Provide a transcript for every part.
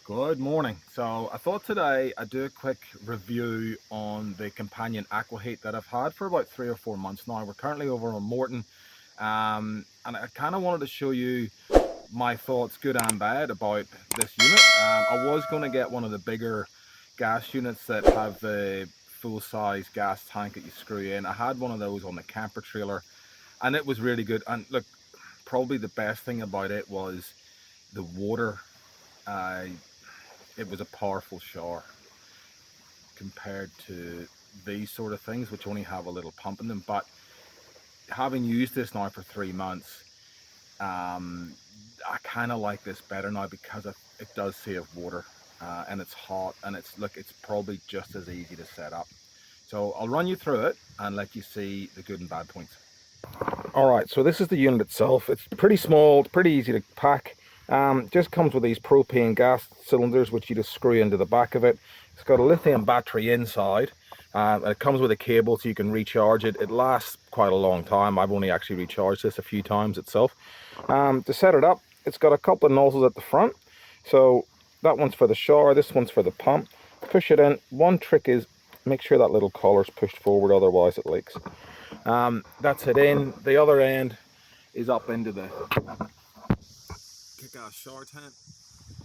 Good morning. So I thought today I'd do a quick review on the companion Aquaheat that I've had for about 3 or 4 months now. We're currently over on Moreton, and I kind of wanted to show you my thoughts, good and bad, about this unit. I was going to get one of the bigger gas units that have the full-size gas tank that you screw in. I had one of those on the camper trailer, and it was really good. And look, probably the best thing about it was the water. It was a powerful shower compared to these sort of things, which only have a little pump in them. But having used this now for 3 months, I kind of like this better now because it does save water, and it's hot, and it's probably just as easy to set up. So I'll run you through it and let you see the good and bad points. All right, so this is the unit itself. It's pretty small, it's pretty easy to pack. Just comes with these propane gas cylinders, which you just screw into the back of it. It's got a lithium battery inside. It comes with a cable so you can recharge it. It lasts quite a long time. I've only actually recharged this a few times itself. To set it up, it's got a couple of nozzles at the front. So that one's for the shower, this one's for the pump. Push it in. One trick is make sure that little collar's pushed forward, otherwise it leaks. That's it in. The other end is up into the kick-ass shower tent.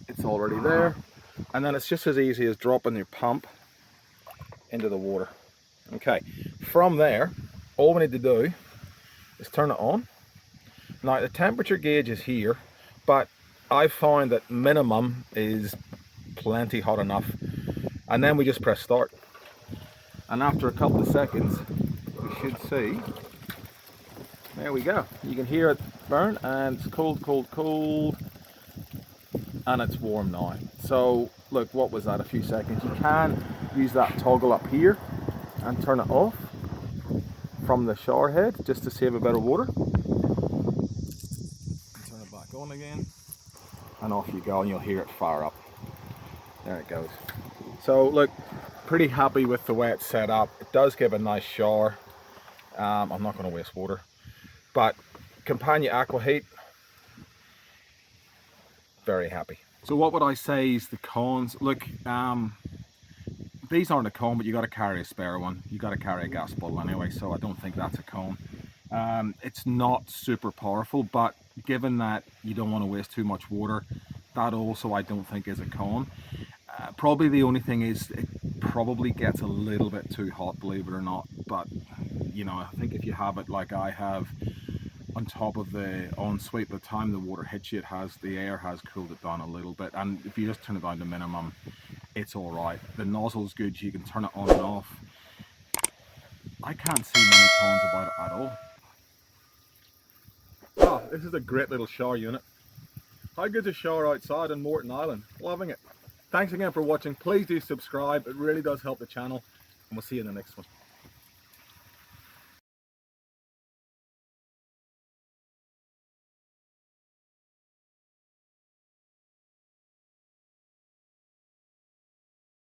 It's already there, and then it's just as easy as dropping your pump into the water. Okay, from there, all we need to do is turn it on. Now the temperature gauge is here, but I find that minimum is plenty hot enough, and then we just press start, and after a couple of seconds you should see, there we go, you can hear it burn, and it's cold, cold, cold, and it's warm now. So look, what was that, a few seconds? You can use that toggle up here and turn it off from the shower head just to save a bit of water. Turn it back on again, and off you go, and you'll hear it fire up. There it goes. So look, pretty happy with the way it's set up. It does give a nice shower. I'm not going to waste water, but companion Aquaheat, very happy. So what would I say is the cons? Look, these aren't a con, but you got to carry a spare one. You got to carry a gas bottle anyway, so I don't think that's a con. It's not super powerful, but given that you don't want to waste too much water, that also I don't think is a con. Probably the only thing is it probably gets a little bit too hot, believe it or not. But you know, I think if you have it like I have on top of the ensuite, by the time the water hits you, the air has cooled it down a little bit, and if you just turn it down to minimum, it's all right. The nozzle's good, so you can turn it on and off. I can't see many cons about it at all. Oh, this is a great little shower unit. How good's a shower outside in Moreton Island? Loving it. Thanks again for watching. Please do subscribe, it really does help the channel, and we'll see you in the next one.